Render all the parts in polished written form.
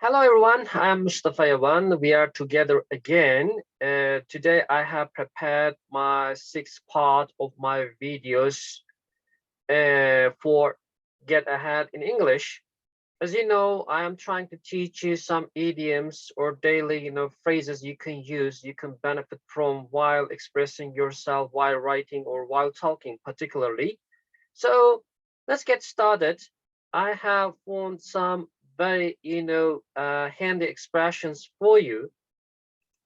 Hello everyone, I'm Mustafa Yavan. We are together again. Today I have prepared my sixth part of my videos for Get Ahead in English. As you know, I am trying to teach you some idioms or daily, phrases you can use, you can benefit from while expressing yourself, while writing or while talking particularly. So let's get started. I have found some very, handy expressions for you,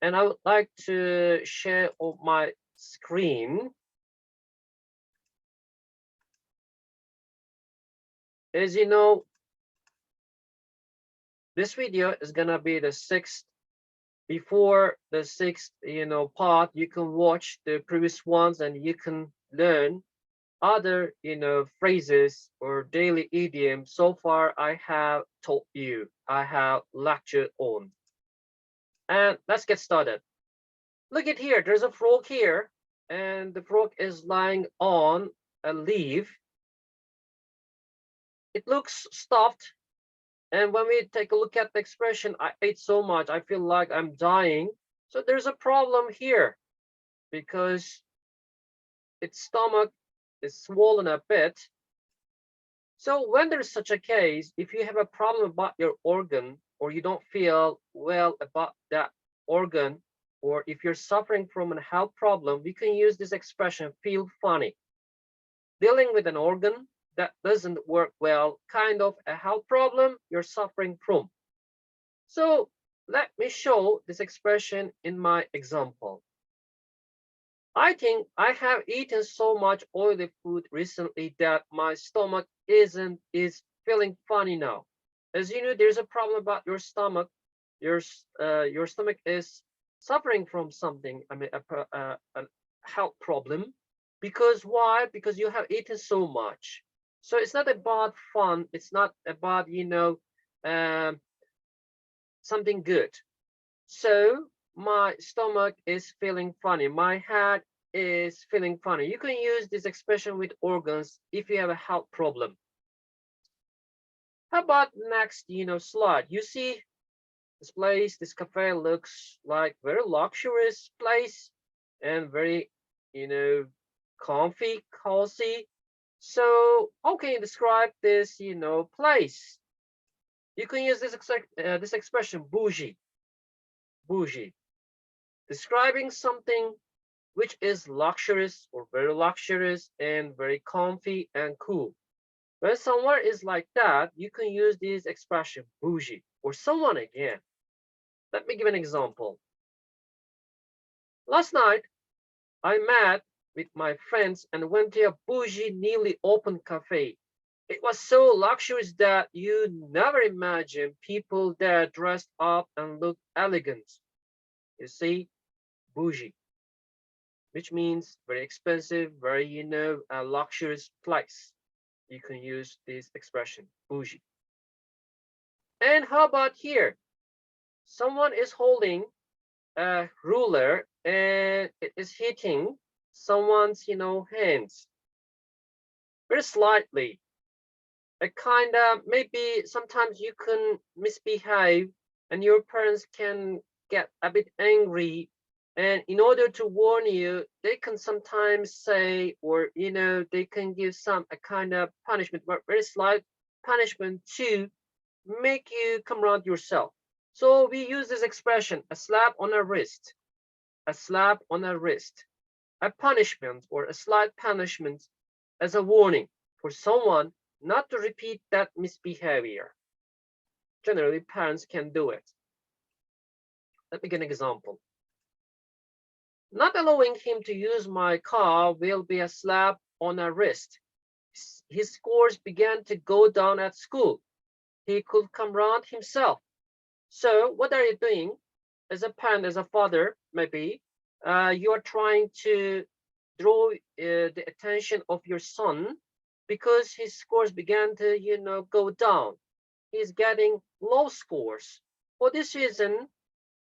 and I would like to share on my screen. As you know, this video is gonna be the sixth. Before the sixth, part, you can watch the previous ones and you can learn other phrases or daily idioms. So far I have taught you, I have lectured on, and let's get started. Look at here, there's a frog here, and the frog is lying on a leaf. It looks stuffed, and when we take a look at the expression, I ate so much I feel like I'm dying. So there's a problem here because its stomach is swollen a bit. So when there's such a case, if you have a problem about your organ or you don't feel well about that organ, or if you're suffering from a health problem, we can use this expression, feel funny. Dealing with an organ that doesn't work well, kind of a health problem you're suffering from. So let me show this expression in my example. I think I have eaten so much oily food recently that my stomach is feeling funny now. As you know, there's a problem about your stomach. Your stomach is suffering from something. I mean, a health problem. Because why? Because you have eaten so much. So it's not about fun. It's not about um, something good. So my stomach is feeling funny. My head is feeling funny. You can use this expression with organs if you have a health problem. How about next, slide? You see this place, this cafe looks like very luxurious place and very, comfy, cozy. So how can you describe this, place? You can use this expression, boujee, boujee, describing something which is luxurious or very luxurious and very comfy and cool. When someone is like that, you can use this expression, bougie, or someone again. Let me give an example. Last night, I met with my friends and went to a bougie, newly opened cafe. It was so luxurious that you never imagine people there dressed up and looked elegant. You see, bougie, which means very expensive, very, a luxurious place. You can use this expression, bougie. And how about here? Someone is holding a ruler and it is hitting someone's, hands very slightly. A kind of, maybe sometimes you can misbehave and your parents can get a bit angry, and in order to warn you they can sometimes say, or they can give some a kind of punishment, but very slight punishment to make you come around yourself. So we use this expression, a slap on a wrist, a slap on a wrist, a punishment or a slight punishment as a warning for someone not to repeat that misbehavior. Generally, parents can do it. Let me give an example. Not allowing him to use my car will be a slap on a wrist. His scores began to go down at school. He could come round himself. So what are you doing as a parent, as a father, maybe? You are trying to draw the attention of your son because his scores began to, go down. He's getting low scores. For this reason,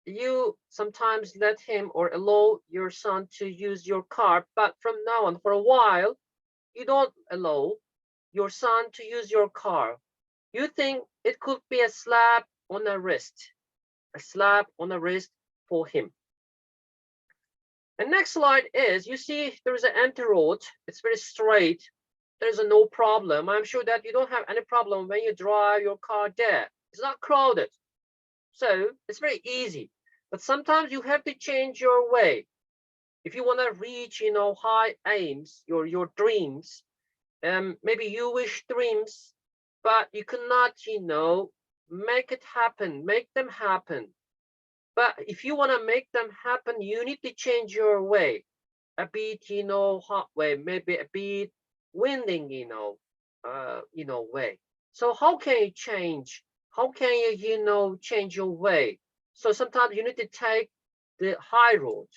you sometimes let him or allow your son to use your car, but from now on, for a while, you don't allow your son to use your car. You think it could be a slap on the wrist, a slap on the wrist for him. And next slide is, you see there's an empty road. It's very straight. There's no problem. I'm sure that you don't have any problem when you drive your car there. It's not crowded. So it's very easy. But sometimes you have to change your way. If you want to reach, high aims, your dreams, maybe you wish dreams, but you cannot, make it happen, make them happen. But if you want to make them happen, you need to change your way a bit, hot way, maybe a bit winding, way. So how can you change? How can you, change your way? So sometimes you need to take the high road.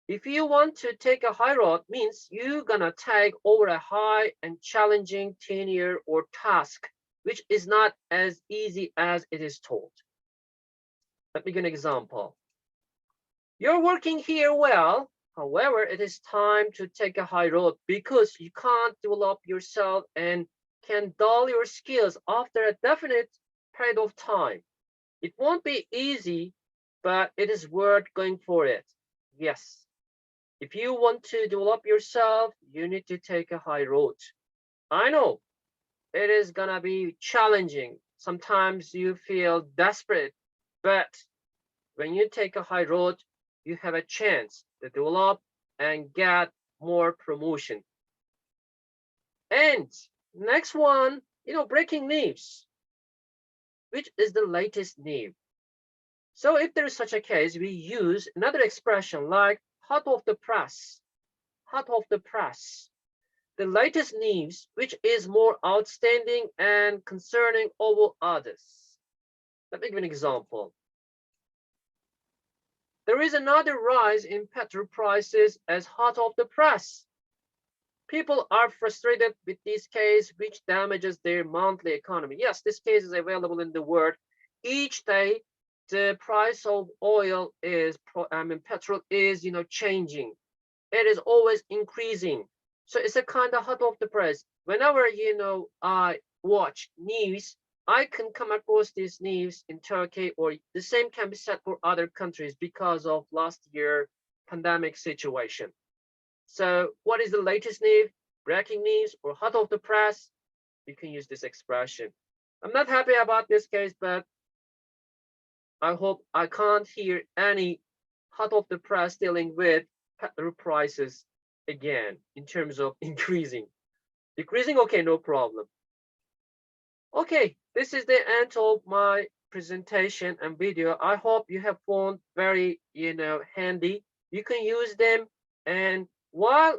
If you want to take a high road, means you're gonna take over a high and challenging tenure or task, which is not as easy as it is told. Let me give an example. You're working here well. However, it is time to take a high road because you can't develop yourself and can dull your skills after a definite period of time. It won't be easy, but it is worth going for it. Yes. If you want to develop yourself, you need to take a high road. I know it is gonna be challenging. Sometimes you feel desperate, but when you take a high road, you have a chance to develop and get more promotion. And next one, breaking news, which is the latest news. So if there is such a case, we use another expression like hot off the press, hot off the press. The latest news, which is more outstanding and concerning over others. Let me give an example. There is another rise in petrol prices as hot off the press. People are frustrated with this case, which damages their monthly economy. Yes, this case is available in the Word. Each day, the price of oil is, petrol is, changing. It is always increasing. So it's a kind of hot off the press. Whenever, I watch news, I can come across this news in Turkey, or the same can be said for other countries because of last year pandemic situation. So what is the latest news, breaking news, or hot off the press? You can use this expression. I'm not happy about this case, but I hope I can't hear any hot off the press dealing with petrol prices again in terms of increasing. Decreasing, okay, no problem. Okay, this is the end of my presentation and video. I hope you have found very, handy. You can use them, and while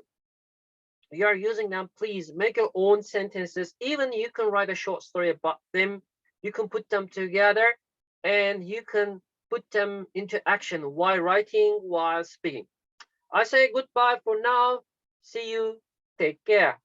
you are using them, please make your own sentences. Even you can write a short story about them. You can put them together, and you can put them into action while writing, while speaking. I say goodbye for now. See you. Take care.